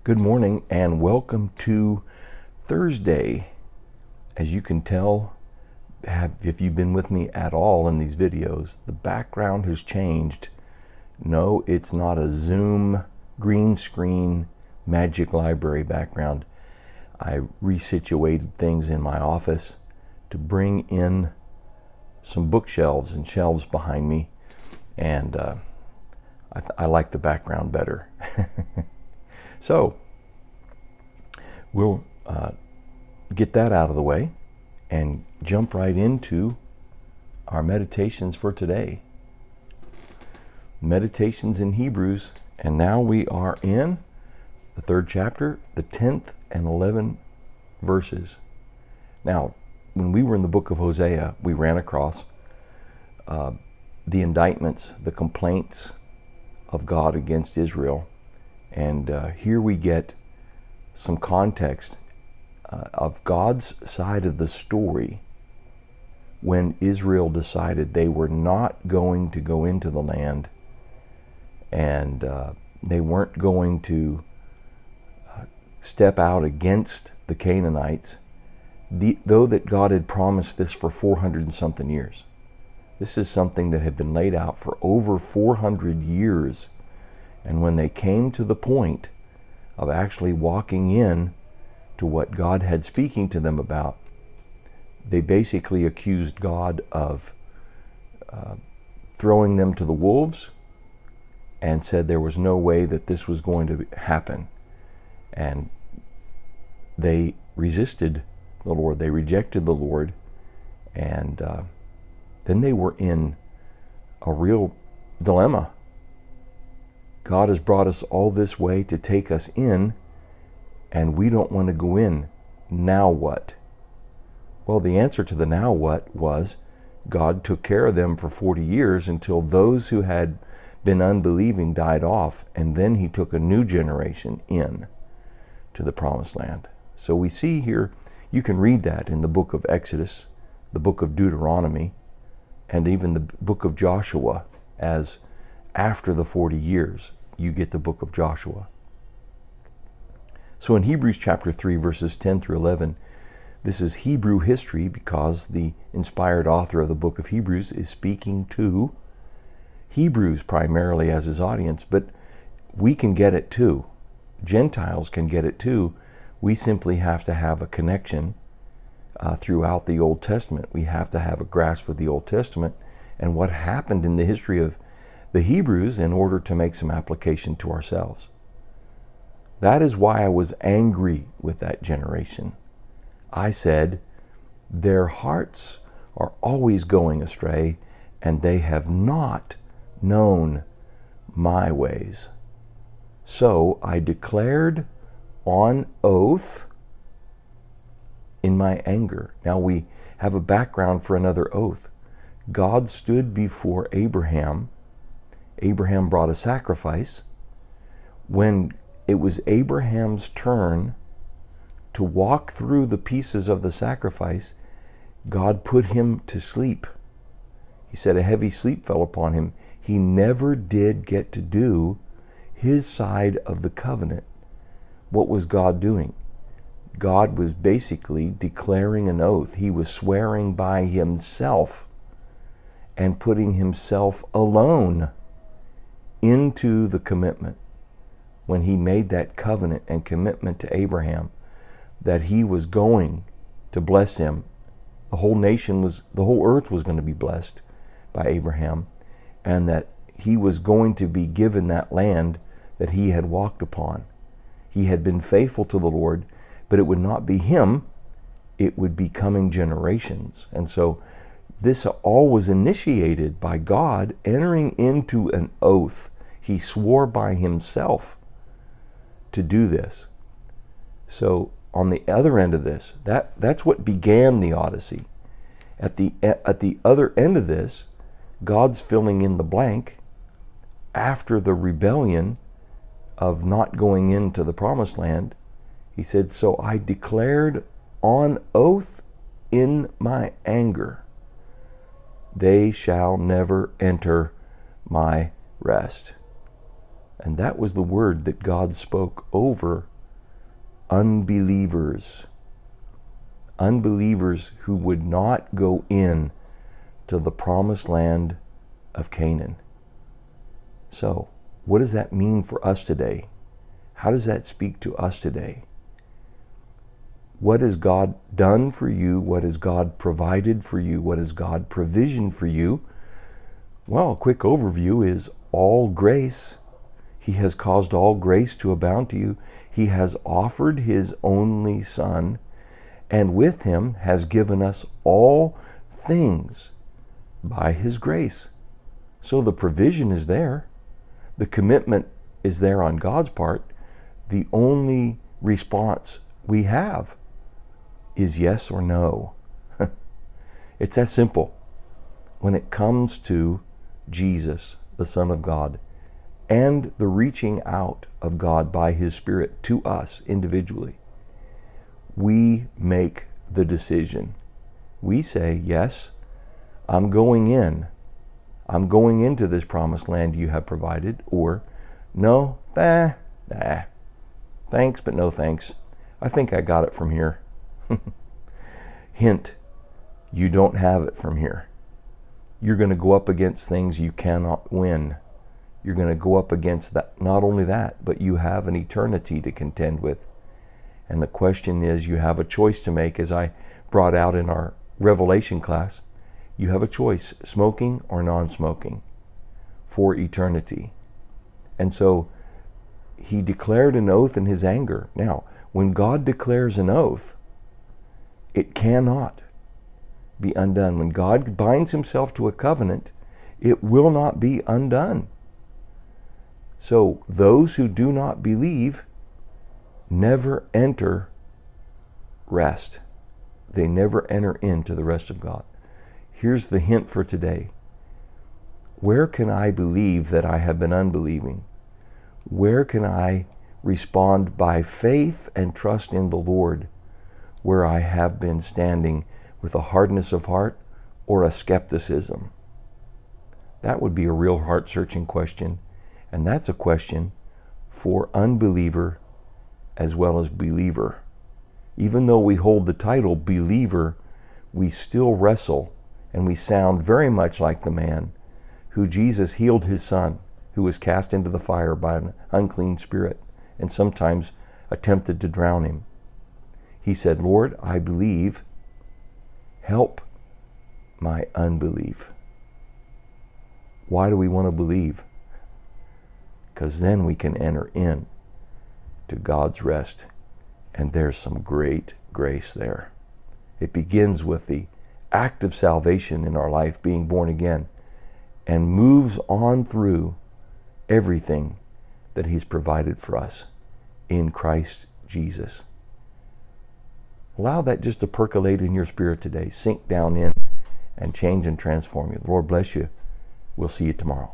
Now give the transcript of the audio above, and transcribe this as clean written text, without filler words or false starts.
Good morning and welcome to Thursday. As you can tell, if you've been with me at all in these videos, the background has changed. No, it's not a Zoom green screen magic library background. I resituated things in my office to bring in some bookshelves and shelves behind me, and I like the background better. So we'll get that out of the way and jump right into our meditations for today. Meditations in Hebrews, and now we are in the 3rd chapter, the 10th and 11th verses. Now, when we were in the book of Hosea, we ran across the indictments, the complaints of God against Israel. And here we get some context of God's side of the story when Israel decided they were not going to go into the land, and they weren't going to step out against the Canaanites, though that God had promised this for 400 and something years. This is something that had been laid out for over 400 years. And when they came to the point of actually walking in to what God had speaking to them about, they basically accused God of throwing them to the wolves and said there was no way that this was going to happen. And they resisted the Lord. They rejected the Lord. And then they were in a real dilemma. God has brought us all this way to take us in, and we don't want to go in. Now what? Well, the answer to the now what was God took care of them for 40 years until those who had been unbelieving died off, and then he took a new generation in to the promised land. So we see here, you can read that in the book of Exodus, the book of Deuteronomy, and even the book of Joshua. As after the 40 years, you get the book of Joshua. So in Hebrews chapter 3, verses 10 through 11, this is Hebrew history because the inspired author of the book of Hebrews is speaking to Hebrews primarily as his audience, but we can get it too. Gentiles can get it too. We simply have to have a connection throughout the Old Testament. We have to have a grasp of the Old Testament and what happened in the history of the Hebrews in order to make some application to ourselves. That is why I was angry with that generation. I said, their hearts are always going astray, and they have not known my ways. So I declared on oath in my anger. Now we have a background for another oath. God stood before Abraham. Abraham brought a sacrifice. When it was Abraham's turn to walk through the pieces of the sacrifice, God put him to sleep. He said a heavy sleep fell upon him. He never did get to do his side of the covenant. What was God doing? God was basically declaring an oath. He was swearing by himself and putting himself alone into the commitment when he made that covenant and commitment to Abraham that he was going to bless him. The whole earth was going to be blessed by Abraham, and that he was going to be given that land that he had walked upon. He had been faithful to the Lord, but it would not be him, it would be coming generations. And so this all was initiated by God entering into an oath. He swore by himself to do this. So on the other end of this, that's what began the Odyssey. At the other end of this, God's filling in the blank after the rebellion of not going into the promised land. He said, so I declared on oath in my anger, they shall never enter my rest. And that was the word that God spoke over unbelievers. Unbelievers who would not go in to the promised land of Canaan. So, what does that mean for us today? How does that speak to us today? What has God done for you? What has God provided for you? What has God provisioned for you? Well, a quick overview is all grace. He has caused all grace to abound to you. He has offered His only Son, and with Him has given us all things by His grace. So the provision is there. The commitment is there on God's part. The only response we have is yes or no. It's that simple. When it comes to Jesus, the Son of God, and the reaching out of God by His Spirit to us individually, we make the decision. We say, yes, I'm going in. I'm going into this promised land you have provided, or no, thanks, but no thanks. I think I got it from here. Hint, you don't have it from here. You're going to go up against things you cannot win. You're going to go up against that. Not only that, but you have an eternity to contend with. And the question is, you have a choice to make, as I brought out in our Revelation class. You have a choice, smoking or non-smoking, for eternity. And so He declared an oath in His anger. Now, when God declares an oath, it cannot be undone. When God binds Himself to a covenant, it will not be undone. So those who do not believe never enter rest. They never enter into the rest of God. Here's the hint for today. Where can I believe that I have been unbelieving? Where can I respond by faith and trust in the Lord where I have been standing with a hardness of heart or a skepticism? That would be a real heart-searching question. And that's a question for unbeliever as well as believer. Even though we hold the title believer, we still wrestle, and we sound very much like the man who Jesus healed his son, who was cast into the fire by an unclean spirit and sometimes attempted to drown him. He said, Lord, I believe, help my unbelief. Why do we want to believe? Because then we can enter in to God's rest, and there's some great grace there. It begins with the act of salvation in our life, being born again, and moves on through everything that He's provided for us in Christ Jesus. Allow that just to percolate in your spirit today, sink down in, and change and transform you. The Lord bless you. We'll see you tomorrow.